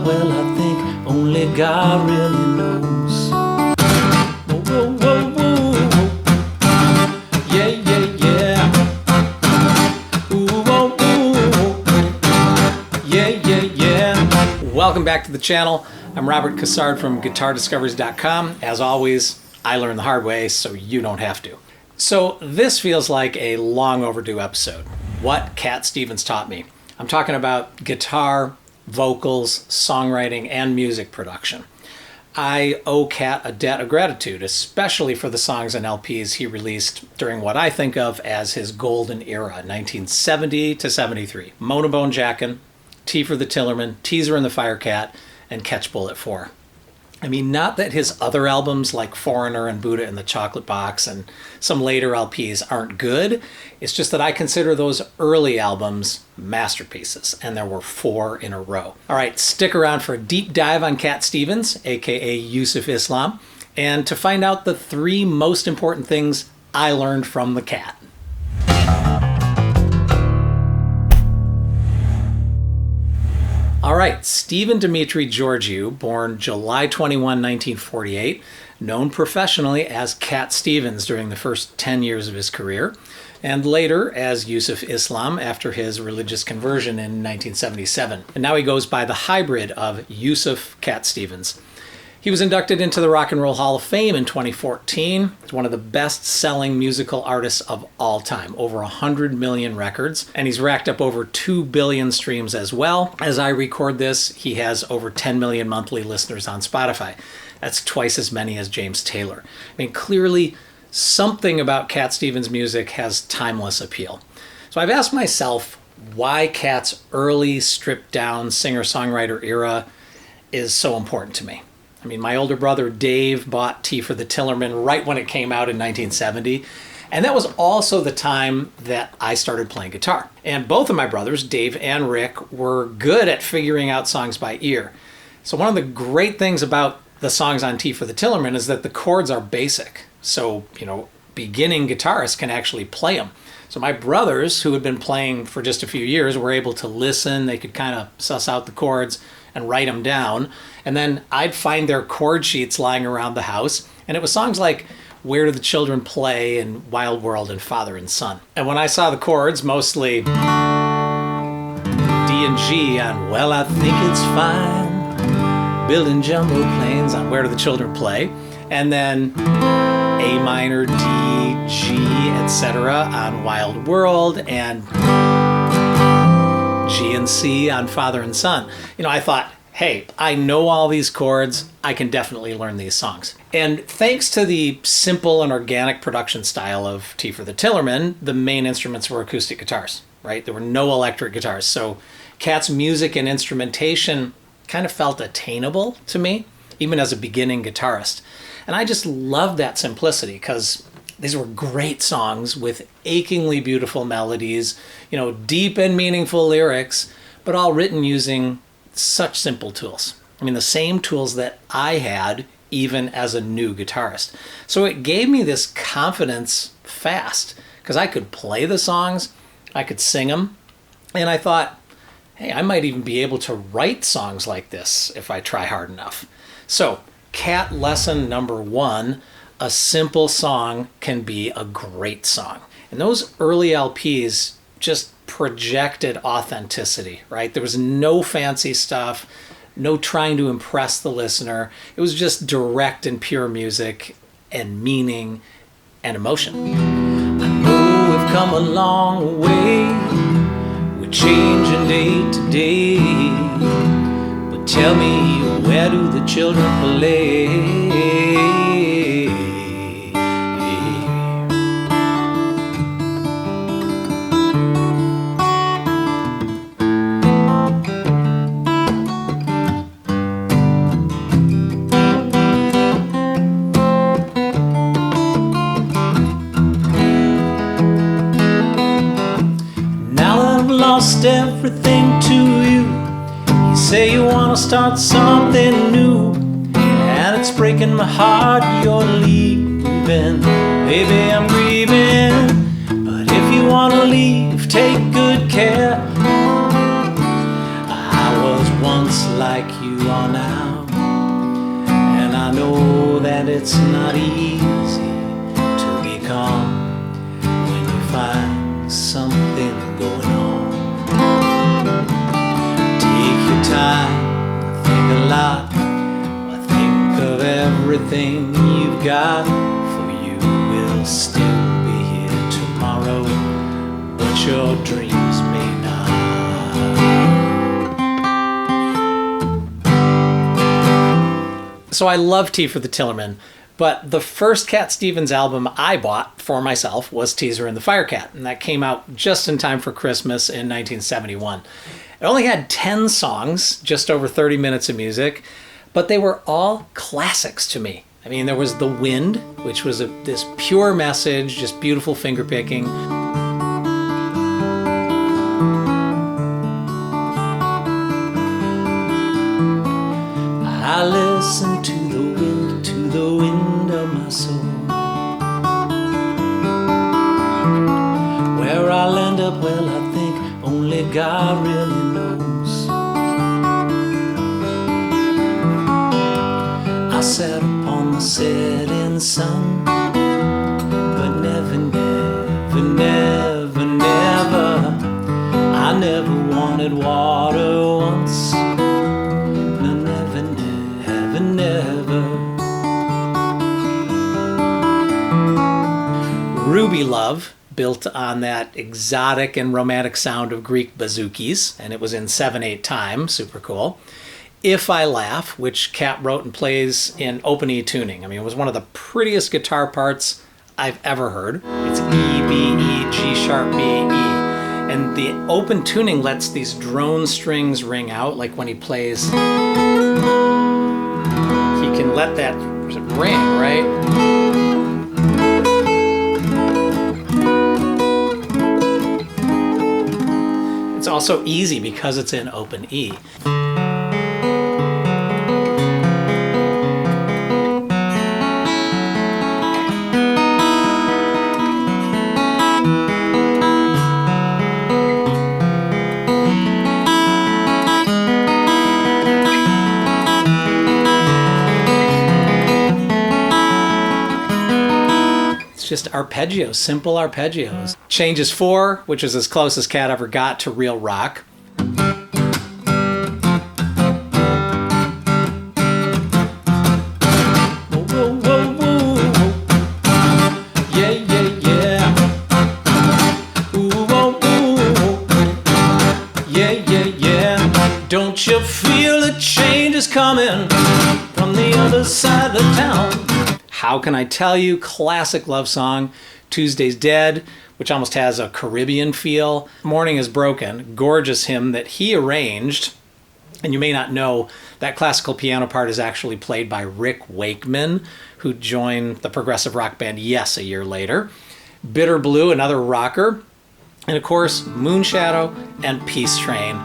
well, I think only God really knows. Whoa, whoa, whoa, whoa. Yeah, yeah, yeah. Ooh, whoa, ooh. Yeah, yeah, yeah. Welcome back to the channel. I'm Robert Cassard from GuitarDiscoveries.com. As always, I learned the hard way, so you don't have to. So this feels like a long overdue episode. What Cat Stevens taught me. I'm talking about guitar, vocals, songwriting, and music production. I owe Cat a debt of gratitude, especially for the songs and LPs he released during what I think of as his golden era, 1970 to 73. Bone Jakon, T for the Tillerman, Teaser and the Firecat, and Catch Bullet 4. I mean, not that his other albums like Foreigner and Buddha in the Chocolate Box and some later LPs aren't good. It's just that I consider those early albums masterpieces, and there were 4 in a row. All right, stick around for a deep dive on Cat Stevens, aka YUSUF Islam, and to find out the 3 most important things I learned from the Cat. All right, Stephen Dimitri Georgiou, born July 21, 1948, known professionally as Cat Stevens during the first 10 years of his career, and later as YUSUF Islam after his religious conversion in 1977. And now he goes by the hybrid of YUSUF Cat Stevens. He was inducted into the Rock and Roll Hall of Fame in 2014. He's one of the best-selling musical artists of all time, over 100 million records, and he's racked up over 2 billion streams as well. As I record this, he has over 10 million monthly listeners on Spotify. That's twice as many as James Taylor. I mean, clearly something about Cat Stevens' music has timeless appeal. So I've asked myself why Cat's early, stripped-down singer-songwriter era is so important to me. I mean, my older brother Dave bought T for the Tillerman right when it came out in 1970. And that was also the time that I started playing guitar. And both of my brothers, Dave and Rick, were good at figuring out songs by ear. So one of the great things about the songs on T for the Tillerman is that the chords are basic. So, beginning guitarists can actually play them. So my brothers, who had been playing for just a few years, were able to listen. They could kind of suss out the chords and write them down. And then I'd find their chord sheets lying around the house. And it was songs like Where Do the Children Play and Wild World and Father and Son. And when I saw the chords, mostly D and G on Well, I Think It's Fine, building jumbo planes on Where Do the Children Play, and then A minor, D, G, etc. on Wild World, and G and C on Father and Son. I thought, hey, I know all these chords. I can definitely learn these songs. And thanks to the simple and organic production style of T for the Tillerman, the main instruments were acoustic guitars, right? There were no electric guitars. So Cat's music and instrumentation kind of felt attainable to me, even as a beginning guitarist. And I just loved that simplicity because these were great songs with achingly beautiful melodies, deep and meaningful lyrics, but all written using such simple tools. I mean, the same tools that I had even as a new guitarist. So it gave me this confidence fast because I could play the songs, I could sing them, and I thought, hey, I might even be able to write songs like this if I try hard enough. So, Cat lesson number 1, a simple song can be a great song. And those early LPs just projected authenticity, right? There was no fancy stuff, no trying to impress the listener. It was just direct and pure music and meaning and emotion. I know we've come a long way, we're changing day to day, but tell me, where do the children play? Lost everything to you. You say you want to start something new, and it's breaking my heart you're leaving. Baby, I'm grieving, but if you want to leave, take good care. I was once like like you are now. And I know that it's not easy to be calm when you find something going on. Take your time, think a lot, think of everything you've got, for you will still be here tomorrow, but your dreams may not. So I love Tea for the Tillerman, but the first Cat Stevens album I bought for myself was Teaser and the Firecat, and that came out just in time for Christmas in 1971. It only had 10 songs, just over 30 minutes of music, but they were all classics to me. I mean, there was The Wind, which was this pure message, just beautiful finger picking. I listen to the wind of my soul. Where I'll end up, well, I think only God really knows. I sat upon the setting sun, but never, never, never, never, I never wanted water once. Ruby Love, built on that exotic and romantic sound of Greek bouzoukis, and it was in 7/8 time, super cool. If I Laugh, which Cat wrote and plays in open E tuning. I mean, it was one of the prettiest guitar parts I've ever heard. It's E, B, E, G sharp, B, E. And the open tuning lets these drone strings ring out, like when he plays, he can let that ring, right? It's also easy because it's in open E. Just arpeggios, simple arpeggios. Changes 4, which is as close as Cat ever got to real rock. Whoa, whoa, whoa, whoa. Yeah, yeah, yeah. Ooh, whoa, ooh. Yeah, yeah, yeah. Don't you feel the change is coming from the other side of town? How Can I Tell You? Classic love song. Tuesday's Dead, which almost has a Caribbean feel. Morning is Broken, gorgeous hymn that he arranged. And you may not know that classical piano part is actually played by Rick Wakeman, who joined the progressive rock band Yes a year later. Bitter Blue, another rocker. And of course, Moonshadow and Peace Train,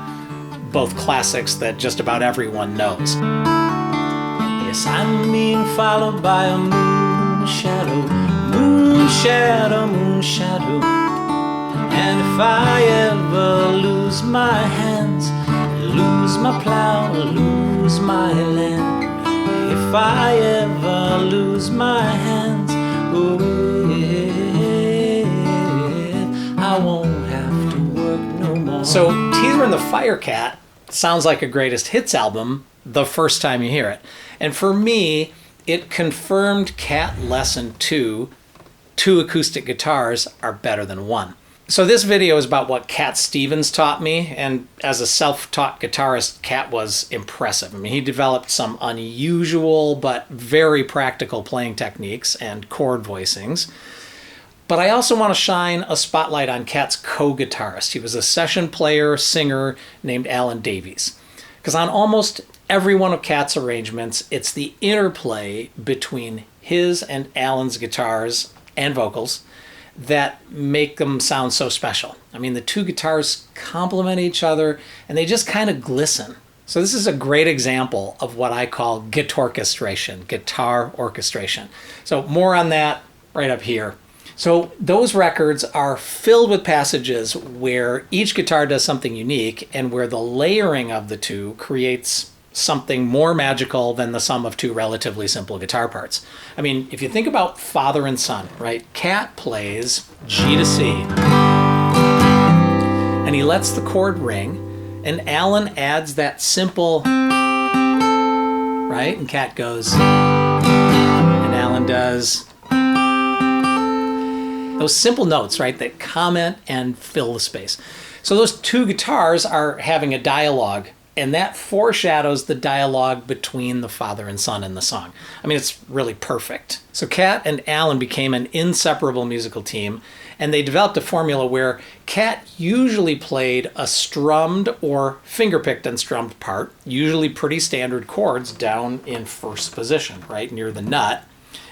both classics that just about everyone knows. Yes, I'm being followed by a moonshadow, moonshadow, moonshadow. And if I ever lose my hands, lose my plow, lose my land. If I ever lose my hands, oh yeah, I won't have to work no more. So Teaser and the Firecat sounds like a greatest hits album the first time you hear it. And for me, it confirmed Cat Lesson 2, 2 acoustic guitars are better than one. So this video is about what Cat Stevens taught me, and as a self-taught guitarist, Cat was impressive. I mean, he developed some unusual but very practical playing techniques and chord voicings. But I also want to shine a spotlight on Cat's co-guitarist. He was a session player, singer named Alan Davies. Because on almost every one of Cat's arrangements, it's the interplay between his and Alan's guitars and vocals that make them sound so special. I mean, the two guitars complement each other and they just kind of glisten. So this is a great example of what I call guitarorchestration, guitar orchestration. So more on that right up here. So those records are filled with passages where each guitar does something unique and where the layering of the two creates something more magical than the sum of two relatively simple guitar parts. I mean, if you think about father and son, right? Cat plays G to C, and he lets the chord ring, and Alan adds that simple, right? And Cat goes, and Alan does. Those simple notes, right, that comment and fill the space. So those two guitars are having a dialogue, and that foreshadows the dialogue between the father and son in the song. I mean, it's really perfect. So Cat and Alan became an inseparable musical team, and they developed a formula where Cat usually played a strummed or finger-picked and strummed part, usually pretty standard chords down in first position, right, near the nut.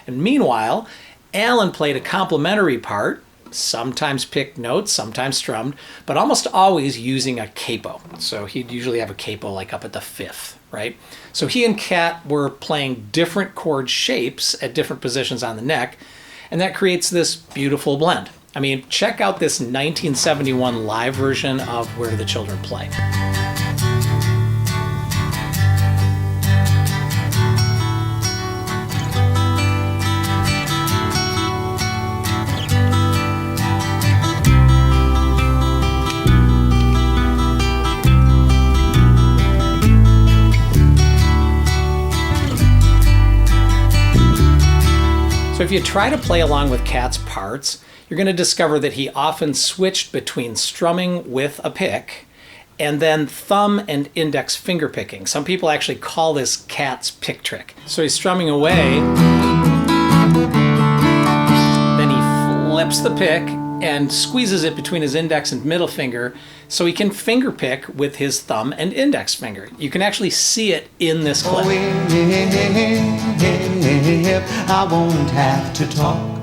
And meanwhile, Alan played a complementary part, sometimes picked notes, sometimes strummed, but almost always using a capo. So he'd usually have a capo like up at the fifth, right? So he and Cat were playing different chord shapes at different positions on the neck, and that creates this beautiful blend. I mean, check out this 1971 live version of Where Do the Children Play? So if you try to play along with Cat's parts, you're going to discover that he often switched between strumming with a pick and then thumb and index finger picking. Some people actually call this Cat's pick trick. So he's strumming away, then he flips the pick and squeezes it between his index and middle finger so he can finger pick with his thumb and index finger. You can actually see it in this clip. Oh, if I won't have to talk.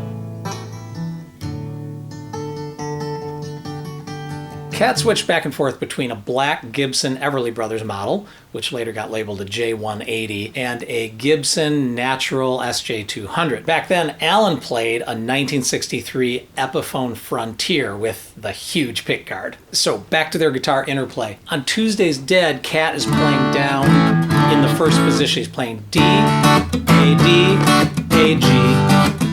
Cat switched back and forth between a black Gibson Everly Brothers model, which later got labeled a J180, and a Gibson Natural SJ200. Back then, Alan played a 1963 Epiphone Frontier with the huge pickguard. So back to their guitar interplay. On Tuesday's Dead, Cat is playing down in the first position. He's playing D, A, D, A, G,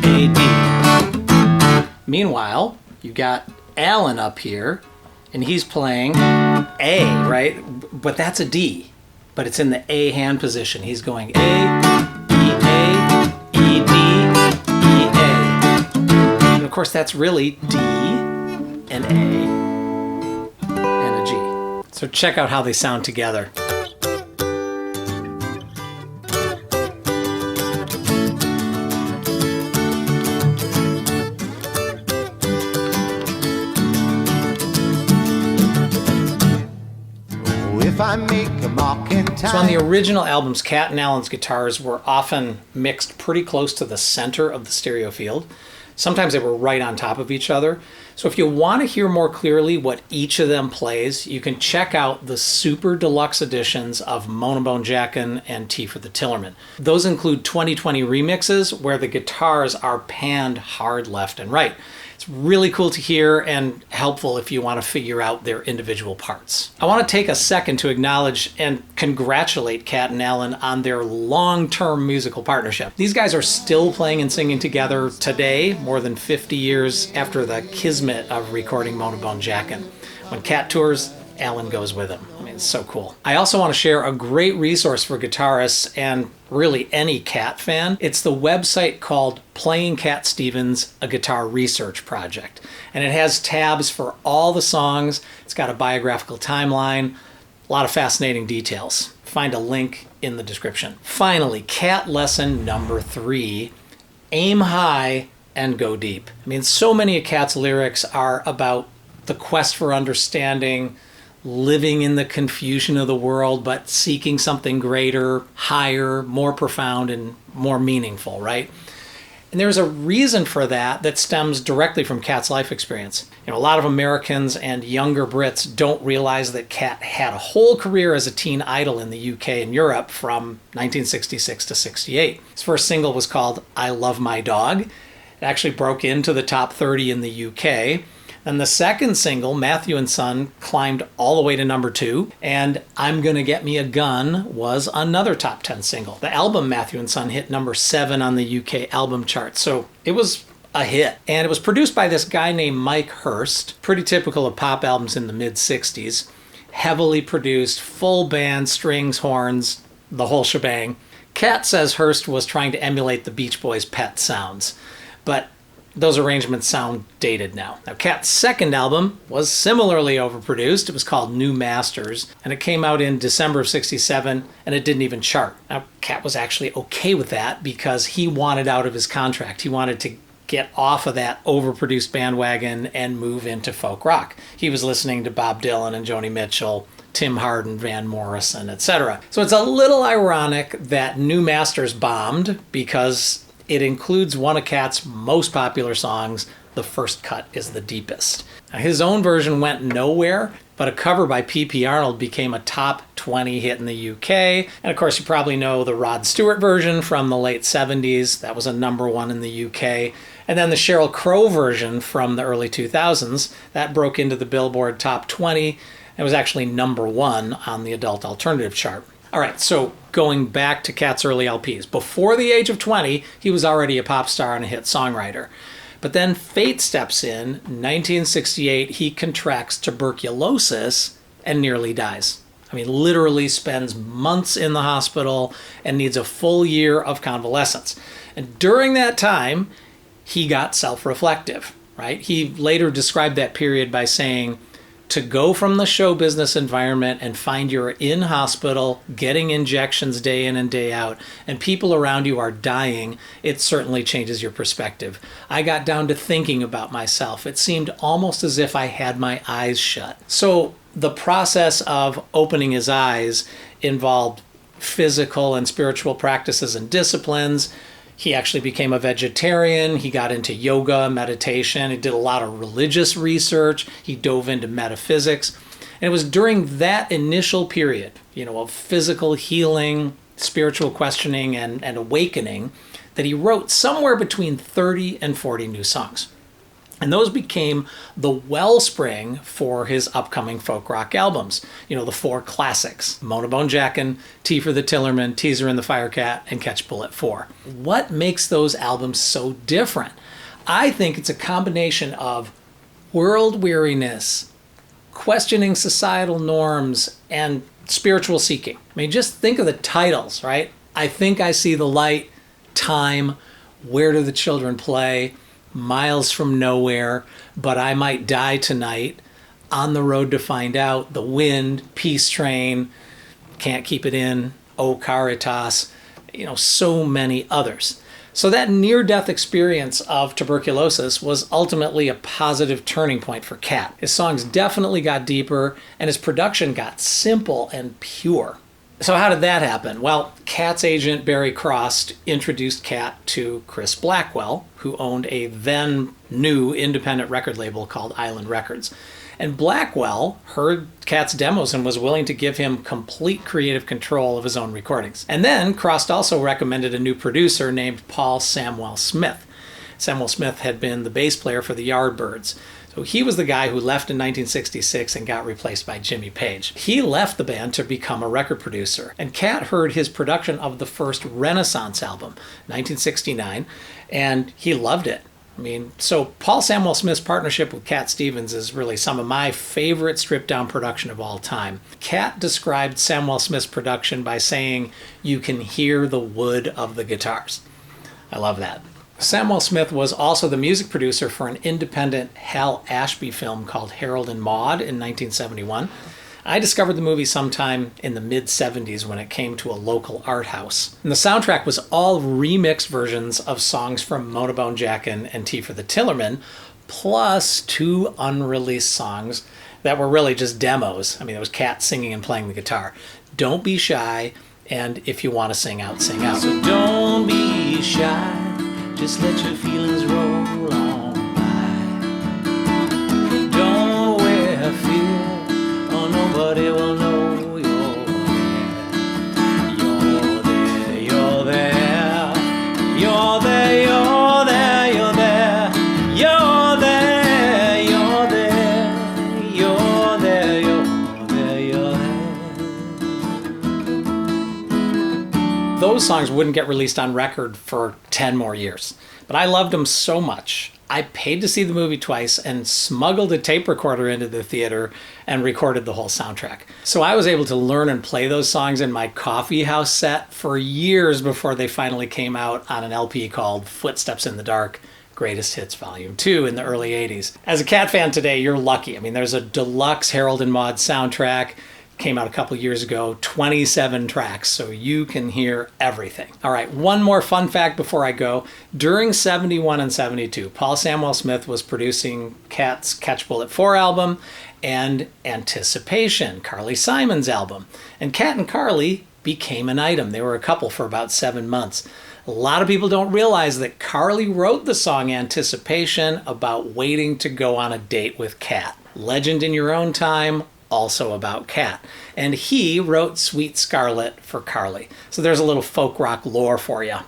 A, D. Meanwhile, you got Alan up here, and he's playing A, right? But that's a D, but it's in the A hand position. He's going A, E, A, E, D, E, A. And of course, that's really D and A and a G. So check out how they sound together. I make a mark in time. So on the original albums, Cat and Alan's guitars were often mixed pretty close to the center of the stereo field. Sometimes they were right on top of each other. So if you want to hear more clearly what each of them plays, you can check out the super deluxe editions of Bone Jakon and Tea for the Tillerman. Those include 2020 remixes where the guitars are panned hard left and right. It's really cool to hear and helpful if you want to figure out their individual parts. I want to take a second to acknowledge and congratulate Cat and Alan on their long-term musical partnership. These guys are still playing and singing together today, more than 50 years after the kismet of recording Bone Jakon. When Cat tours, Alan goes with him. I mean, it's so cool. I also want to share a great resource for guitarists and really any Cat fan. It's the website called Playing Cat Stevens, a Guitar Research Project. And it has tabs for all the songs. It's got a biographical timeline, a lot of fascinating details. Find a link in the description. Finally, Cat lesson number 3, aim high and go deep. I mean, so many of Cat's lyrics are about the quest for understanding, living in the confusion of the world, but seeking something greater, higher, more profound, and more meaningful, right? And there's a reason for that that stems directly from Cat's life experience. You know, a lot of Americans and younger Brits don't realize that Cat had a whole career as a teen idol in the UK and Europe from 1966 to 68. His first single was called I Love My Dog. It actually broke into the top 30 in the UK. And the second single, Matthew and Son, climbed all the way to number 2. And I'm Gonna Get Me a Gun was another top 10 single. The album Matthew and Son hit number 7 on the UK album chart. So it was a hit. And it was produced by this guy named Mike Hurst, pretty typical of pop albums in the mid-60s. Heavily produced, full band, strings, horns, the whole shebang. Cat says Hurst was trying to emulate the Beach Boys' Pet sounds, but those arrangements sound dated now. Now, Cat's second album was similarly overproduced. It was called New Masters, and it came out in December of 67, and it didn't even chart. Now, Cat was actually okay with that because he wanted out of his contract. He wanted to get off of that overproduced bandwagon and move into folk rock. He was listening to Bob Dylan and Joni Mitchell, Tim Hardin, Van Morrison, etc. So it's a little ironic that New Masters bombed because it includes one of Cat's most popular songs. The first cut is the deepest. Now, his own version went nowhere, but a cover by P.P. Arnold became a top 20 hit in the UK. And of course, you probably know the Rod Stewart version from the late 70s. That was a number 1 in the UK. And then the Sheryl Crow version from the early 2000s, that broke into the Billboard top 20. It was actually number 1 on the adult alternative chart. All right, so going back to Cat's early LPs. Before the age of 20, he was already a pop star and a hit songwriter. But then fate steps in. 1968, he contracts tuberculosis and nearly dies. I mean, literally spends months in the hospital and needs a full year of convalescence. And during that time, he got self-reflective, right? He later described that period by saying, to go from the show business environment and find you're in hospital, getting injections day in and day out, and people around you are dying, it certainly changes your perspective. I got down to thinking about myself. It seemed almost as if I had my eyes shut. So the process of opening his eyes involved physical and spiritual practices and disciplines. He actually became a vegetarian. He got into yoga, meditation. He did a lot of religious research. He dove into metaphysics. And it was during that initial period, of physical healing, spiritual questioning, and awakening that he wrote somewhere between 30 and 40 new songs. And those became the wellspring for his upcoming folk rock albums. The 4 classics: Mona Bone Jakon, Tea for the Tillerman, Teaser and the Firecat, and Catch Bullet 4. What makes those albums so different? I think it's a combination of world weariness, questioning societal norms, and spiritual seeking. I mean, just think of the titles, right? I Think I See the Light, Time, Where Do the Children Play, Miles from Nowhere, But I Might Die Tonight, On the Road to Find Out, The Wind, Peace Train, Can't Keep It In, O Caritas, so many others. So that near-death experience of tuberculosis was ultimately a positive turning point for Cat. His songs definitely got deeper, and his production got simple and pure. So how did that happen? Well, Cat's agent, Barry Cross, introduced Cat to Chris Blackwell, who owned a then new independent record label called Island Records. And Blackwell heard Cat's demos and was willing to give him complete creative control of his own recordings. And then Cross also recommended a new producer named Paul Samwell-Smith. Samwell-Smith had been the bass player for the Yardbirds. So he was the guy who left in 1966 and got replaced by Jimmy Page. He left the band to become a record producer, and Cat heard his production of the first Renaissance album, 1969, and he loved it. So Paul Samwell-Smith's partnership with Cat Stevens is really some of my favorite stripped-down production of all time. Cat described Samwell-Smith's production by saying, "You can hear the wood of the guitars." I love that. Samwell-Smith was also the music producer for an independent Hal Ashby film called Harold and Maude in 1971. I discovered the movie sometime in the mid-70s when it came to a local art house. And the soundtrack was all remixed versions of songs from Mona Bone Jakon and Tea for the Tillerman, plus 2 unreleased songs that were really just demos. It was Cat singing and playing the guitar. Don't be shy, and if you want to sing out, sing out. So don't be shy. Just let your feelings roll on by. Don't wear fear, or nobody will know you're there. You're there, you're there. You're there, you're there, you're there. You're there, you're there. those songs wouldn't get released on record for 10 more years. But I loved them so much, I paid to see the movie twice and smuggled a tape recorder into the theater and recorded the whole soundtrack. So I was able to learn and play those songs in my coffee house set for years before they finally came out on an LP called Footsteps in the Dark, Greatest Hits Volume 2 in the early 80s. As a Cat fan today, you're lucky. I mean, there's a deluxe Harold and Maude soundtrack, came out a couple years ago, 27 tracks, so you can hear everything. All right, one more fun fact before I go. During 71 and 72, Paul Samwell-Smith was producing Cat's Catch Bullet 4 album and Anticipation, Carly Simon's album. And Cat and Carly became an item. They were a couple for about 7 months. A lot of people don't realize that Carly wrote the song Anticipation about waiting to go on a date with Cat. Legend in Your Own Time, also about Cat. And he wrote Sweet Scarlet for Carly. So there's a little folk rock lore for you. All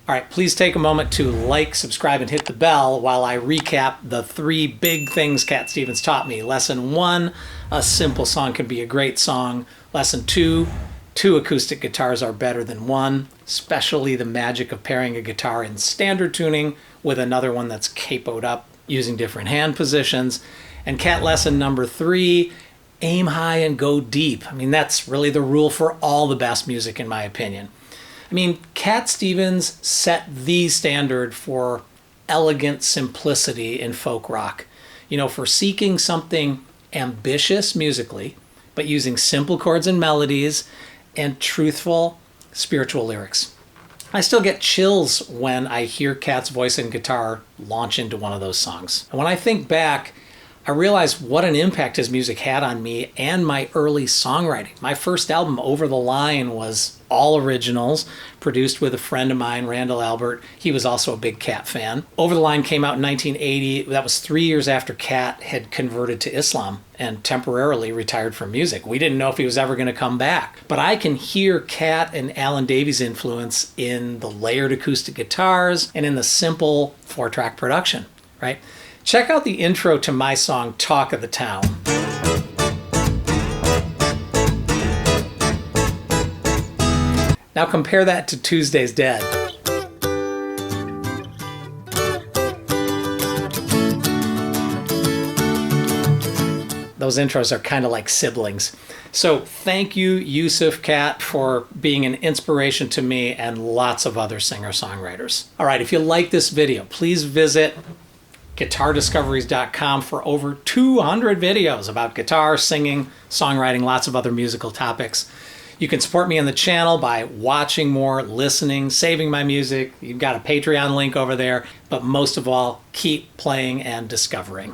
right, please take a moment to like, subscribe, and hit the bell while I recap the 3 big things Cat Stevens taught me. Lesson 1, a simple song can be a great song. Lesson 2, 2 acoustic guitars are better than 1, especially the magic of pairing a guitar in standard tuning with another one that's capoed up using different hand positions. And Cat lesson number 3, aim high and go deep. I mean, that's really the rule for all the best music, in my opinion. I mean, Cat Stevens set the standard for elegant simplicity in folk rock. You know, for seeking something ambitious musically, but using simple chords and melodies and truthful spiritual lyrics. I still get chills when I hear Cat's voice and guitar launch into one of those songs. And when I think back, I realized what an impact his music had on me and my early songwriting. My first album, Over the Line, was all originals, produced with a friend of mine, Randall Albert. He was also a big Cat fan. Over the Line came out in 1980. That was 3 years after Cat had converted to Islam and temporarily retired from music. We didn't know if he was ever going to come back. But I can hear Cat and Alan Davies' influence in the layered acoustic guitars and in the simple 4-track production, right? Check out the intro to my song, Talk of the Town. Now compare that to Tuesday's Dead. Those intros are kind of like siblings. So thank you, YUSUF Cat, for being an inspiration to me and lots of other singer-songwriters. All right, if you like this video, please visit guitardiscoveries.com for over 200 videos about guitar, singing, songwriting, lots of other musical topics. You can support me on the channel by watching more, listening, saving my music. You've got a Patreon link over there, but most of all, keep playing and discovering.